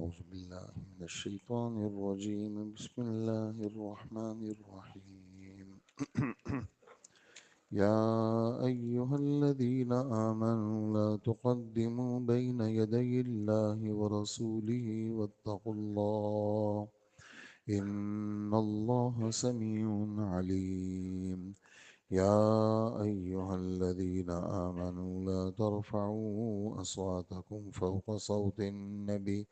أعوذ بالله من الشيطان الرجيم. بسم الله الرحمن الرحيم. يا أيها الذين آمنوا لا تقدموا بين يدي الله ورسوله واتقوا الله إن الله سميع عليم. يا أيها الذين آمنوا لا ترفعوا أصواتكم فوق صوت النبي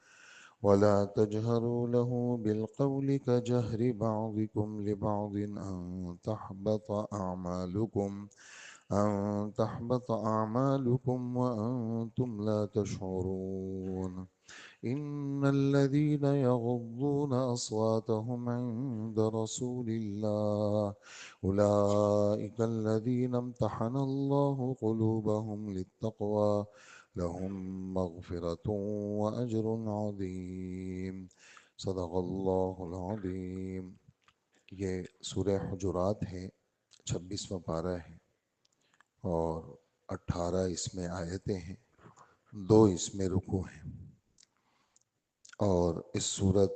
ولا تجهروا له بالقول كجهر بعضكم لبعض أن تحبط أعمالكم وأنتم لا تشعرون. إن الذين يغضون أصواتهم عند رسول الله أولئك الذين امتحن الله قلوبهم للتقوى لهم مغفرة وأجر عظيم. صدق اللہ العظیم. یہ سورہ حجرات ہے، 26واں پارہ ہے اور 18 اس میں آیتیں ہیں، 2 اس میں رکوع ہیں. اور اس صورت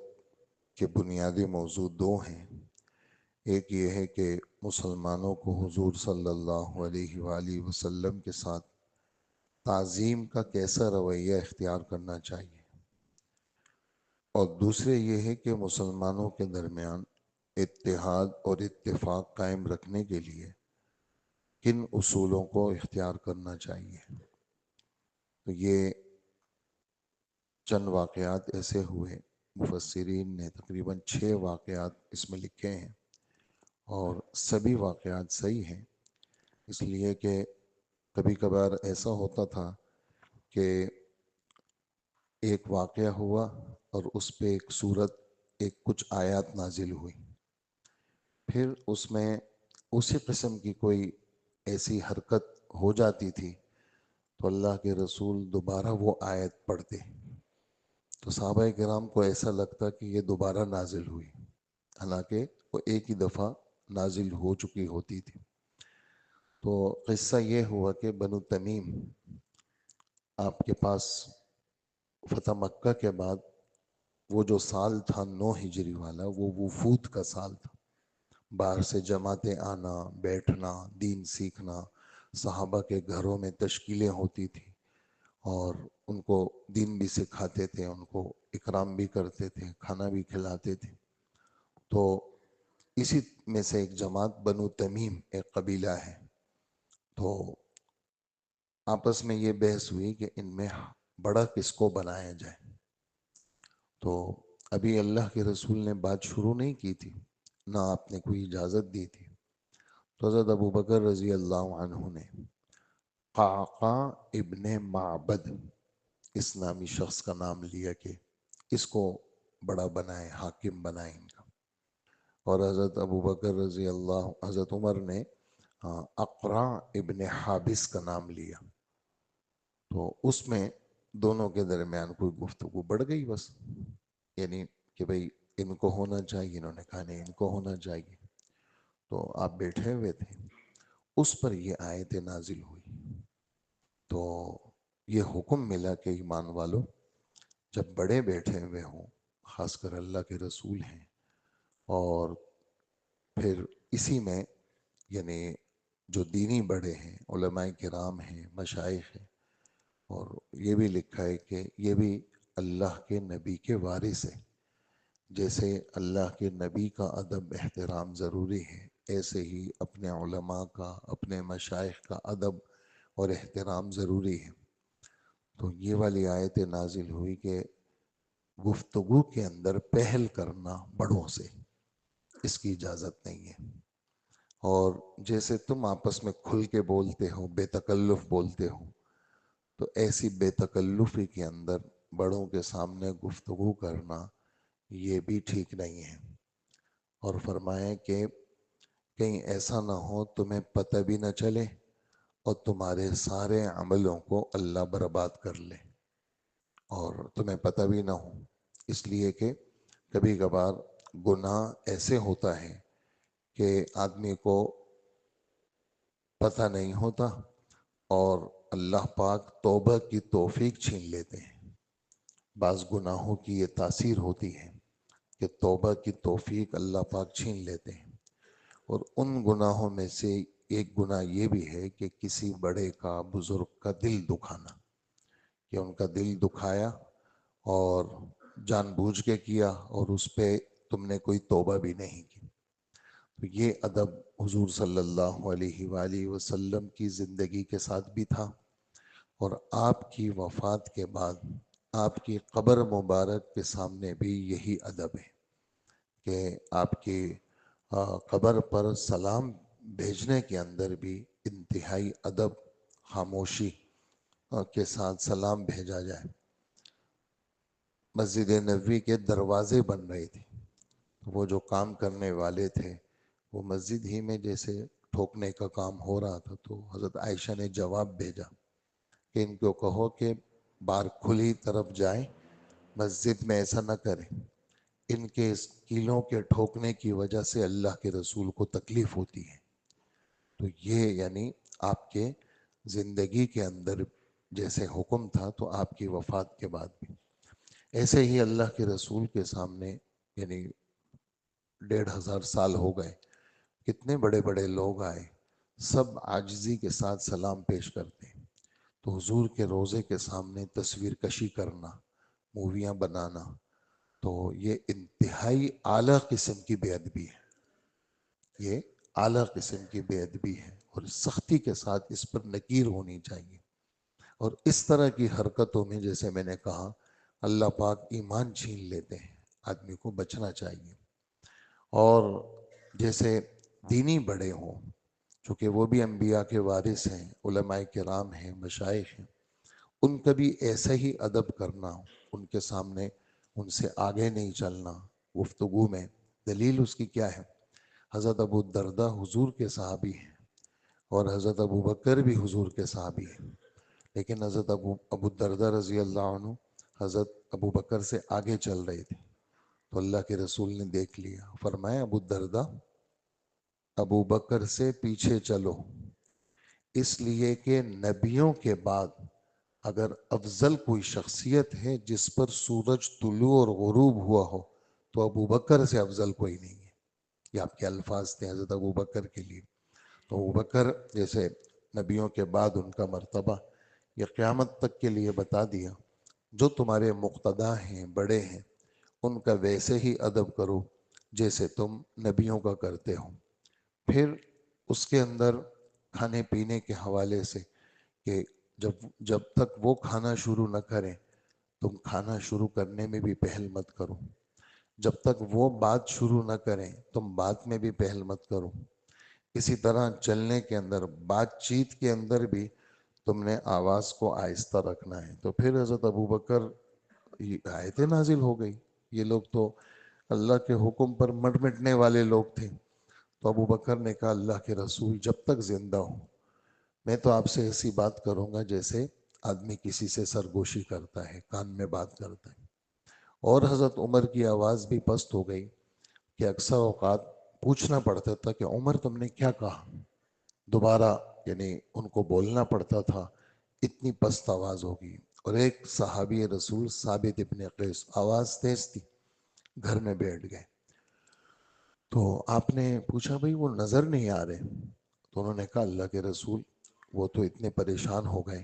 کے بنیادی موضوع 2 ہیں. ایک یہ ہے کہ مسلمانوں کو حضور صلی اللہ علیہ وآلہ وسلم کے ساتھ تعظیم کا کیسا رویہ اختیار کرنا چاہیے، اور دوسرے یہ ہے کہ مسلمانوں کے درمیان اتحاد اور اتفاق قائم رکھنے کے لیے کن اصولوں کو اختیار کرنا چاہیے. تو یہ چند واقعات ایسے ہوئے، مفسرین نے تقریباً 6 واقعات اس میں لکھے ہیں اور سبھی واقعات صحیح ہیں، اس لیے کہ کبھی کبھار ایسا ہوتا تھا کہ ایک واقعہ ہوا اور اس پہ ایک صورت، ایک کچھ آیات نازل ہوئی، پھر اس میں اسی قسم کی کوئی ایسی حرکت ہو جاتی تھی تو اللہ کے رسول دوبارہ وہ آیت پڑھتے، تو صحابہ کرام کو ایسا لگتا کہ یہ دوبارہ نازل ہوئی، حالانکہ وہ ایک ہی دفعہ نازل ہو چکی ہوتی تھی. تو قصہ یہ ہوا کہ بنو تمیم آپ کے پاس فتح مکہ کے بعد وہ جو سال تھا 9 ہجری والا، وہ وفود کا سال تھا. باہر سے جماعتیں آنا، بیٹھنا، دین سیکھنا، صحابہ کے گھروں میں تشکیلیں ہوتی تھی اور ان کو دین بھی سکھاتے تھے، ان کو اکرام بھی کرتے تھے، کھانا بھی کھلاتے تھے. تو اسی میں سے ایک جماعت بنو تمیم ایک قبیلہ ہے. تو آپس میں یہ بحث ہوئی کہ ان میں بڑا کس کو بنایا جائے. تو ابھی اللہ کے رسول نے بات شروع نہیں کی تھی، نہ آپ نے کوئی اجازت دی تھی. تو حضرت ابو بکر رضی اللہ عنہ نے قعقاع ابن معبد اس نامی شخص کا نام لیا کہ اس کو بڑا بنائے، حاکم بنائے ان کا. اور حضرت ابو بکر رضی اللہ، حضرت عمر نے اقرع ابن حابس کا نام لیا. تو اس میں دونوں کے درمیان کوئی گفتگو بڑھ گئی بس، یعنی کہ بھئی ان کو ہونا چاہیے، انہوں نے کہا نہیں ان کو ہونا چاہیے. تو آپ بیٹھے ہوئے تھے، اس پر یہ آیت نازل ہوئی. تو یہ حکم ملا کہ ایمان والو، جب بڑے بیٹھے ہوئے ہوں، خاص کر اللہ کے رسول ہیں، اور پھر اسی میں یعنی جو دینی بڑے ہیں، علماء کرام ہیں، مشائخ ہیں، اور یہ بھی لکھا ہے کہ یہ بھی اللہ کے نبی کے وارث ہیں. جیسے اللہ کے نبی کا ادب احترام ضروری ہے، ایسے ہی اپنے علماء کا، اپنے مشائخ کا ادب اور احترام ضروری ہے. تو یہ والی آیت نازل ہوئی کہ گفتگو کے اندر پہل کرنا بڑوں سے، اس کی اجازت نہیں ہے. اور جیسے تم آپس میں کھل کے بولتے ہو، بے تکلف بولتے ہو، تو ایسی بے تکلفی کے اندر بڑوں کے سامنے گفتگو کرنا یہ بھی ٹھیک نہیں ہے. اور فرمایا کہ کہیں ایسا نہ ہو تمہیں پتہ بھی نہ چلے اور تمہارے سارے عملوں کو اللہ برباد کر لے اور تمہیں پتہ بھی نہ ہو. اس لیے کہ کبھی کبھار گناہ ایسے ہوتا ہے کہ آدمی کو پتہ نہیں ہوتا اور اللہ پاک توبہ کی توفیق چھین لیتے ہیں. بعض گناہوں کی یہ تاثیر ہوتی ہے کہ توبہ کی توفیق اللہ پاک چھین لیتے ہیں، اور ان گناہوں میں سے ایک گناہ یہ بھی ہے کہ کسی بڑے کا، بزرگ کا دل دکھانا، کہ ان کا دل دکھایا اور جان بوجھ کے کیا، اور اس پہ تم نے کوئی توبہ بھی نہیں کی۔ تو یہ ادب حضور صلی اللہ علیہ وآلہ وسلم کی زندگی کے ساتھ بھی تھا، اور آپ کی وفات کے بعد آپ کی قبر مبارک کے سامنے بھی یہی ادب ہے کہ آپ کی قبر پر سلام بھیجنے کے اندر بھی انتہائی ادب، خاموشی کے ساتھ سلام بھیجا جائے۔ مسجد نبوی کے دروازے بن رہے تھے، وہ جو کام کرنے والے تھے وہ مسجد ہی میں جیسے ٹھوکنے کا کام ہو رہا تھا، تو حضرت عائشہ نے جواب بھیجا کہ ان کو کہو کہ باہر کھلی طرف جائیں، مسجد میں ایسا نہ کریں، ان کے اس کیلوں کے ٹھوکنے کی وجہ سے اللہ کے رسول کو تکلیف ہوتی ہے۔ تو یہ یعنی آپ کے زندگی کے اندر جیسے حکم تھا تو آپ کی وفات کے بعد بھی ایسے ہی اللہ کے رسول کے سامنے، یعنی 1500 سال ہو گئے، کتنے بڑے بڑے لوگ آئے، سب عاجزی کے ساتھ سلام پیش کرتے ہیں۔ تو حضور کے روضے کے سامنے تصویر کشی کرنا، موویاں بنانا، تو یہ انتہائی اعلیٰ قسم کی بے ادبی ہے، یہ اعلیٰ قسم کی بے ادبی ہے، اور سختی کے ساتھ اس پر نکیر ہونی چاہیے۔ اور اس طرح کی حرکتوں میں جیسے میں نے کہا اللہ پاک ایمان چھین لیتے ہیں، آدمی کو بچنا چاہیے۔ اور جیسے دینی بڑے ہوں، چونکہ وہ بھی انبیاء کے وارث ہیں، علماء کرام ہیں، مشائخ ہیں، ان کا بھی ایسا ہی ادب کرنا، ان کے سامنے ان سے آگے نہیں چلنا گفتگو میں۔ دلیل اس کی کیا ہے؟ حضرت ابو الدرداء حضور کے صحابی ہیں، اور حضرت ابو بکر بھی حضور کے صحابی ہیں، لیکن حضرت ابو الدرداء رضی اللہ عنہ حضرت ابو بکر سے آگے چل رہے تھے، تو اللہ کے رسول نے دیکھ لیا، فرمایا ابو الدرداء ابو بکر سے پیچھے چلو، اس لیے کہ نبیوں کے بعد اگر افضل کوئی شخصیت ہے جس پر سورج طلوع اور غروب ہوا ہو تو ابو بکر سے افضل کوئی نہیں ہے۔ یہ آپ کے الفاظ تھے حضرت ابو بکر کے لیے۔ تو ابو بکر جیسے نبیوں کے بعد ان کا مرتبہ یہ قیامت تک کے لیے بتا دیا، جو تمہارے مقتدا ہیں، بڑے ہیں، ان کا ویسے ہی ادب کرو جیسے تم نبیوں کا کرتے ہو۔ پھر اس کے اندر کھانے پینے کے حوالے سے کہ جب تک وہ کھانا شروع نہ کریں تم کھانا شروع کرنے میں بھی پہل مت کرو، جب تک وہ بات شروع نہ کریں تم بات میں بھی پہل مت کرو۔ اسی طرح چلنے کے اندر، بات چیت کے اندر بھی تم نے آواز کو آہستہ رکھنا ہے۔ تو پھر حضرت ابو بکر، آیتیں نازل ہو گئی، یہ لوگ تو اللہ کے حکم پر مٹنے والے لوگ تھے۔ تو ابو بکر نے کہا اللہ کے رسول جب تک زندہ ہوں میں تو آپ سے ایسی بات کروں گا جیسے آدمی کسی سے سرگوشی کرتا ہے، کان میں بات کرتا ہے۔ اور حضرت عمر کی آواز بھی پست ہو گئی کہ اکثر اوقات پوچھنا پڑتا تھا کہ عمر تم نے کیا کہا، دوبارہ یعنی ان کو بولنا پڑتا تھا، اتنی پست آواز ہوگی۔ اور ایک صحابی رسول ثابت ابن قیس، آواز تیز تھی، گھر میں بیٹھ گئے۔ تو آپ نے پوچھا بھئی وہ نظر نہیں آ رہے؟ تو انہوں نے کہا اللہ کے رسول وہ تو اتنے پریشان ہو گئے،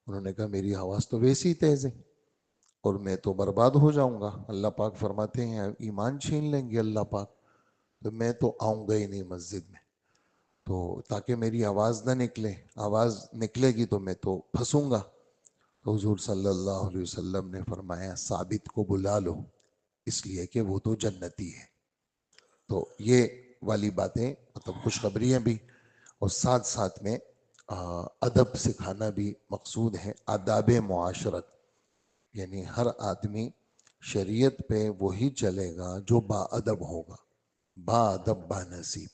انہوں نے کہا میری آواز تو ویسی ہی تیز ہے اور میں تو برباد ہو جاؤں گا، اللہ پاک فرماتے ہیں ایمان چھین لیں گے اللہ پاک، تو میں تو آؤں گا ہی نہیں مسجد میں، تو تاکہ میری آواز نہ نکلے، آواز نکلے گی تو میں تو پھنسوں گا۔ تو حضور صلی اللہ علیہ وسلم نے فرمایا ثابت کو بلا لو، اس لیے کہ وہ تو جنتی ہے۔ تو یہ والی باتیں مطلب خوشخبریاں بھی، اور ساتھ ساتھ میں ادب سکھانا بھی مقصود ہے، آداب معاشرت، یعنی ہر آدمی شریعت پہ وہی چلے گا جو با ادب ہوگا، با ادب با نصیب،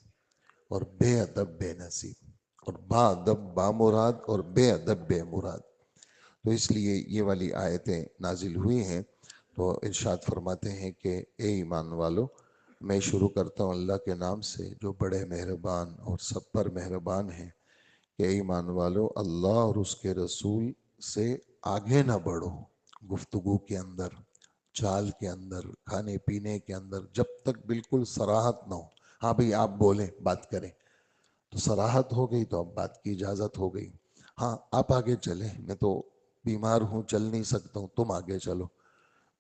اور بے ادب بے نصیب، اور با ادب با مراد اور بے ادب بے مراد۔ تو اس لیے یہ والی آیتیں نازل ہوئی ہیں۔ تو ارشاد فرماتے ہیں کہ اے ایمان والو، میں شروع کرتا ہوں اللہ کے نام سے جو بڑے مہربان اور سب پر مہربان ہیں، کہ اے ایمان والو اللہ اور اس کے رسول سے آگے نہ بڑھو، گفتگو کے اندر، چال کے اندر، کھانے پینے کے اندر، جب تک بالکل صراحت نہ ہو، ہاں بھئی آپ بولیں، بات کریں، تو صراحت ہو گئی تو اب بات کی اجازت ہو گئی. ہاں آپ آگے چلیں، میں تو بیمار ہوں، چل نہیں سکتا ہوں، تم آگے چلو،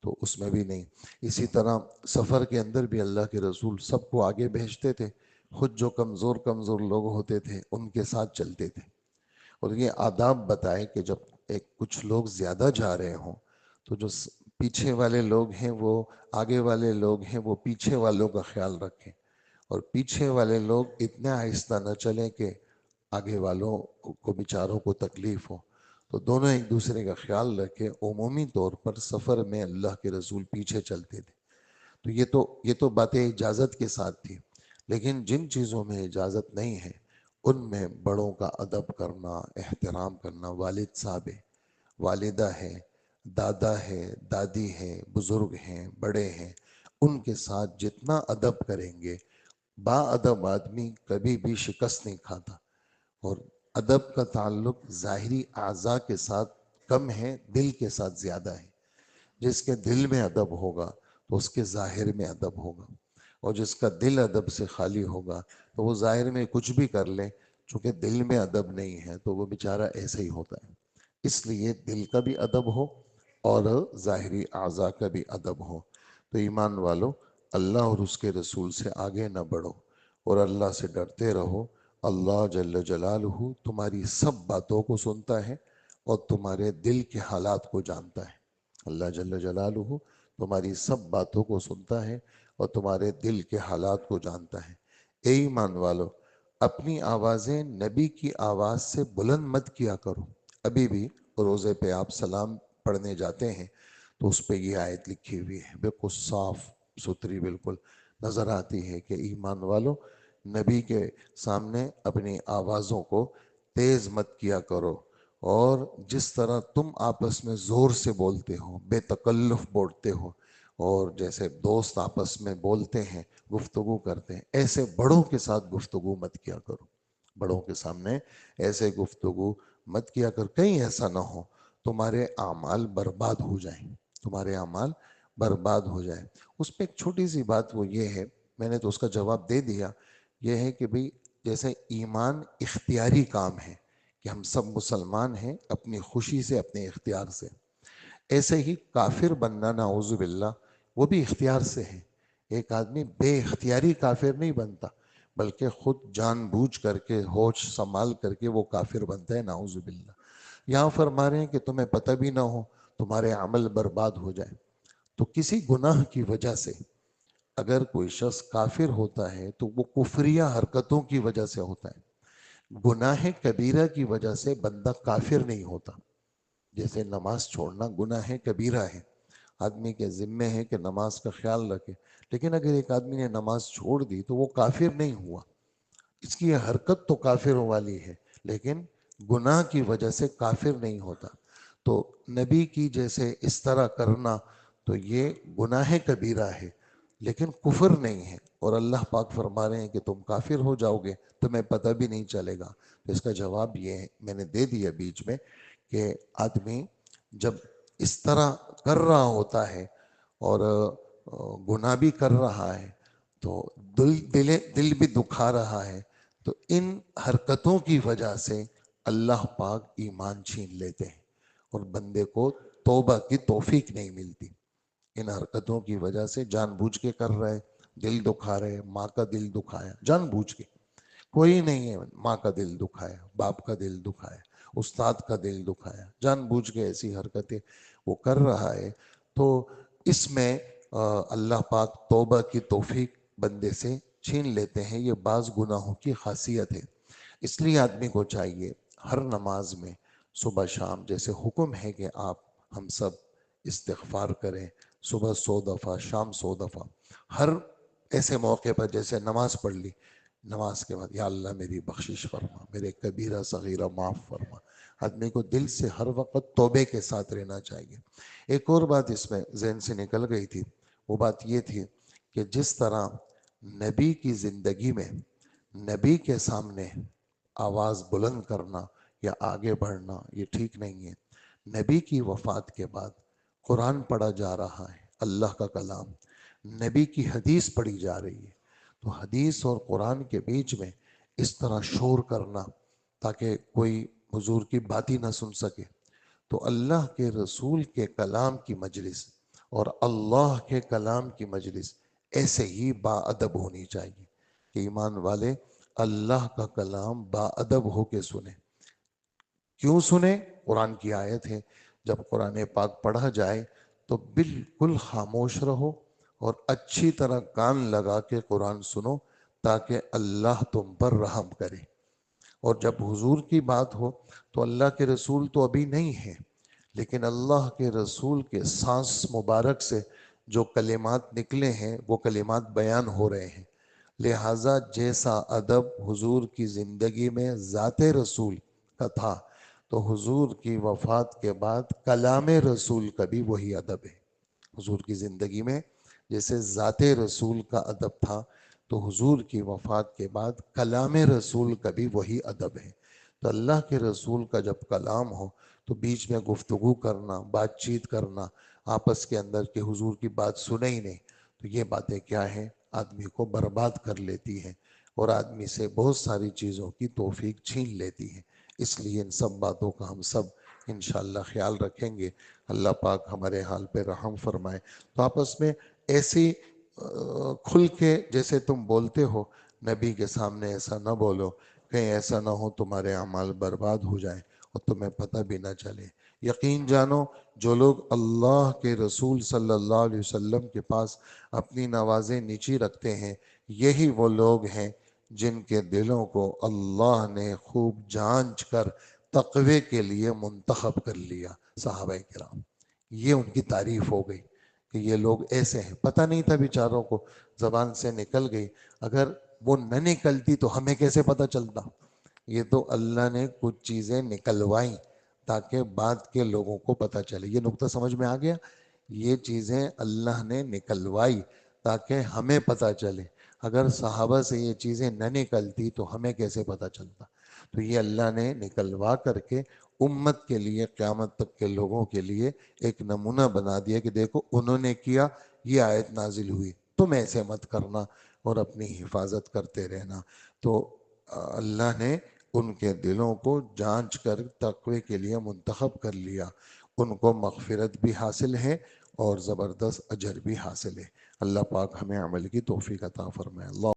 تو اس میں بھی نہیں. اسی طرح سفر کے اندر بھی اللہ کے رسول سب کو آگے بھیجتے تھے، خود جو کمزور کمزور لوگ ہوتے تھے ان کے ساتھ چلتے تھے. اور یہ آداب بتائے کہ جب کچھ لوگ زیادہ جا رہے ہوں تو جو پیچھے والے لوگ ہیں وہ آگے والے لوگ ہیں وہ پیچھے والوں کا خیال رکھیں، اور پیچھے والے لوگ اتنے آہستہ نہ چلیں کہ آگے والوں کو بیچاروں کو تکلیف ہو. تو دونوں ایک دوسرے کا خیال رکھے. عمومی طور پر سفر میں اللہ کے رسول پیچھے چلتے تھے. تو یہ تو باتیں اجازت کے ساتھ تھی، لیکن جن چیزوں میں اجازت نہیں ہے ان میں بڑوں کا ادب کرنا، احترام کرنا، والد صاحب ہے، والدہ ہے، دادا ہے، دادی ہے، بزرگ ہیں، بڑے ہیں، ان کے ساتھ جتنا ادب کریں گے، با ادب آدمی کبھی بھی شکست نہیں کھاتا. اور ادب کا تعلق ظاہری اعضاء کے ساتھ کم ہے، دل کے ساتھ زیادہ ہے. جس کے دل میں ادب ہوگا تو اس کے ظاہر میں ادب ہوگا، اور جس کا دل ادب سے خالی ہوگا تو وہ ظاہر میں کچھ بھی کر لے، چونکہ دل میں ادب نہیں ہے تو وہ بیچارہ ایسے ہی ہوتا ہے. اس لیے دل کا بھی ادب ہو اور ظاہری اعضاء کا بھی ادب ہو. تو ایمان والو، اللہ اور اس کے رسول سے آگے نہ بڑھو اور اللہ سے ڈرتے رہو. اللہ جل جلالہ تمہاری سب باتوں کو سنتا ہے اور تمہارے دل کے حالات کو جانتا ہے. اللہ جل جلالہ تمہاری سب باتوں کو سنتا ہے اور تمہارے دل کے حالات کو جانتا ہے. اے ایمان والو، اپنی آوازیں نبی کی آواز سے بلند مت کیا کرو. ابھی بھی روزے پہ آپ سلام پڑھنے جاتے ہیں تو اس پہ یہ آیت لکھی ہوئی ہے، بالکل صاف ستھری بالکل نظر آتی ہے کہ ایمان والو، نبی کے سامنے اپنی آوازوں کو تیز مت کیا کرو، اور جس طرح تم آپس میں زور سے بولتے ہو، بے تکلف بولتے ہو، اور جیسے دوست آپس میں بولتے ہیں، گفتگو کرتے ہیں، ایسے بڑوں کے ساتھ گفتگو مت کیا کرو. بڑوں کے سامنے ایسے گفتگو مت کیا کر، کہیں ایسا نہ ہو تمہارے اعمال برباد ہو جائیں، تمہارے اعمال برباد ہو جائیں. اس پہ ایک چھوٹی سی بات وہ یہ ہے، میں نے تو اس کا جواب دے دیا، یہ ہے کہ بھئی جیسے ایمان اختیاری کام ہے کہ ہم سب مسلمان ہیں اپنی خوشی سے، اپنے اختیار سے، ایسے ہی کافر بننا نعوذ باللہ وہ بھی اختیار سے ہے. ایک آدمی بے اختیاری کافر نہیں بنتا، بلکہ خود جان بوجھ کر کے، ہوش سنبھال کر کے وہ کافر بنتا ہے نعوذ باللہ. یہاں فرما رہے ہیں کہ تمہیں پتہ بھی نہ ہو، تمہارے عمل برباد ہو جائے. تو کسی گناہ کی وجہ سے اگر کوئی شخص کافر ہوتا ہے تو وہ کفریہ حرکتوں کی وجہ سے ہوتا ہے. گناہ کبیرہ کی وجہ سے بندہ کافر نہیں ہوتا. جیسے نماز چھوڑنا گناہ کبیرہ ہے، آدمی کے ذمے ہے کہ نماز کا خیال رکھے، لیکن اگر ایک آدمی نے نماز چھوڑ دی تو وہ کافر نہیں ہوا. اس کی یہ حرکت تو کافر والی ہے، لیکن گناہ کی وجہ سے کافر نہیں ہوتا. تو نبی کی جیسے اس طرح کرنا تو یہ گناہ کبیرہ ہے لیکن کفر نہیں ہے. اور اللہ پاک فرما رہے ہیں کہ تم کافر ہو جاؤ گے، تمہیں پتہ بھی نہیں چلے گا. تو اس کا جواب یہ ہے، میں نے دے دیا بیچ میں، کہ آدمی جب اس طرح کر رہا ہوتا ہے اور گناہ بھی کر رہا ہے تو دل بھی دکھا رہا ہے، تو ان حرکتوں کی وجہ سے اللہ پاک ایمان چھین لیتے ہیں اور بندے کو توبہ کی توفیق نہیں ملتی. ان حرکتوں کی وجہ سے جان بوجھ کے کر رہے، دل دکھا رہے، ماں کا دل دکھایا جان بوجھ کے، کوئی نہیں ہے ماں کا دل دکھایا، باپ کا دل دکھایا، استاد کا دل دکھایا، جان بوجھ کے ایسی حرکتیں وہ کر رہا ہے. تو اس میں اللہ پاک توبہ کی توفیق بندے سے چھین لیتے ہیں. یہ بعض گناہوں کی خاصیت ہے. اس لیے آدمی کو چاہیے ہر نماز میں صبح شام، جیسے حکم ہے کہ آپ ہم سب استغفار کریں، صبح 100 دفعہ، شام 100 دفعہ، ہر ایسے موقع پر جیسے نماز پڑھ لی، نماز کے بعد یا اللہ میری بخشش فرما، میرے کبیرہ صغیرہ معاف فرما. آدمی کو دل سے ہر وقت توبے کے ساتھ رہنا چاہیے. ایک اور بات اس میں ذہن سے نکل گئی تھی، وہ بات یہ تھی کہ جس طرح نبی کی زندگی میں نبی کے سامنے آواز بلند کرنا یا آگے بڑھنا یہ ٹھیک نہیں ہے. نبی کی وفات کے بعد قرآن پڑھا جا رہا ہے، اللہ کا کلام، نبی کی حدیث پڑھی جا رہی ہے، تو حدیث اور قرآن کے بیچ میں اس طرح شور کرنا تاکہ کوئی حضور کی بات ہی نہ سن سکے، تو اللہ کے رسول کے کلام کی مجلس اور اللہ کے کلام کی مجلس ایسے ہی با ادب ہونی چاہیے کہ ایمان والے اللہ کا کلام با ادب ہو کے سنیں۔ کیوں سنیں؟ قرآن کی آیت ہے، جب قرآن پاک پڑھا جائے تو بالکل خاموش رہو اور اچھی طرح کان لگا کے قرآن سنو تاکہ اللہ تم پر رحم کرے۔ اور جب حضور کی بات ہو تو اللہ کے رسول تو ابھی نہیں ہیں، لیکن اللہ کے رسول کے سانس مبارک سے جو کلمات نکلے ہیں وہ کلمات بیان ہو رہے ہیں، لہٰذا جیسا ادب حضور کی زندگی میں ذات رسول کا تھا تو حضور کی وفات کے بعد کلام رسول کا بھی وہی ادب ہے۔ حضور کی زندگی میں جیسے ذات رسول کا ادب تھا تو حضور کی وفات کے بعد کلام رسول کا بھی وہی ادب ہے۔ تو اللہ کے رسول کا جب کلام ہو تو بیچ میں گفتگو کرنا، بات چیت کرنا آپس کے اندر کہ حضور کی بات سنے ہی نہیں، تو یہ باتیں کیا ہیں؟ آدمی کو برباد کر لیتی ہیں اور آدمی سے بہت ساری چیزوں کی توفیق چھین لیتی ہیں۔ اس لیے ان سب باتوں کا ہم سب انشاءاللہ خیال رکھیں گے، اللہ پاک ہمارے حال پہ رحم فرمائے۔ تو آپس میں ایسی کھل کے جیسے تم بولتے ہو نبی کے سامنے ایسا نہ بولو، کہیں ایسا نہ ہو تمہارے اعمال برباد ہو جائیں اور تمہیں پتہ بھی نہ چلے۔ یقین جانو جو لوگ اللہ کے رسول صلی اللہ علیہ وسلم کے پاس اپنی نوازیں نیچی رکھتے ہیں، یہی وہ لوگ ہیں جن کے دلوں کو اللہ نے خوب جانچ کر تقوی کے لیے منتخب کر لیا۔ صحابہ کرام، یہ ان کی تعریف ہو گئی کہ یہ لوگ ایسے ہیں۔ پتہ نہیں تھا بیچاروں کو، زبان سے نکل گئی، اگر وہ نہ نکلتی تو ہمیں کیسے پتہ چلتا؟ یہ تو اللہ نے کچھ چیزیں نکلوائیں تاکہ بعد کے لوگوں کو پتہ چلے۔ یہ نقطہ سمجھ میں آ گیا؟ یہ چیزیں اللہ نے نکلوائی تاکہ ہمیں پتہ چلے، اگر صحابہ سے یہ چیزیں نہ نکلتی تو ہمیں کیسے پتہ چلتا؟ تو یہ اللہ نے نکلوا کر کے امت کے لیے، قیامت تک کے لوگوں کے لیے ایک نمونہ بنا دیا کہ دیکھو انہوں نے کیا، یہ آیت نازل ہوئی، تم ایسے مت کرنا اور اپنی حفاظت کرتے رہنا۔ تو اللہ نے ان کے دلوں کو جانچ کر تقوی کے لیے منتخب کر لیا، ان کو مغفرت بھی حاصل ہے اور زبردست اجر بھی حاصل ہے۔ اللہ پاک ہمیں عمل کی توفیق عطا فرمائے۔ اللہ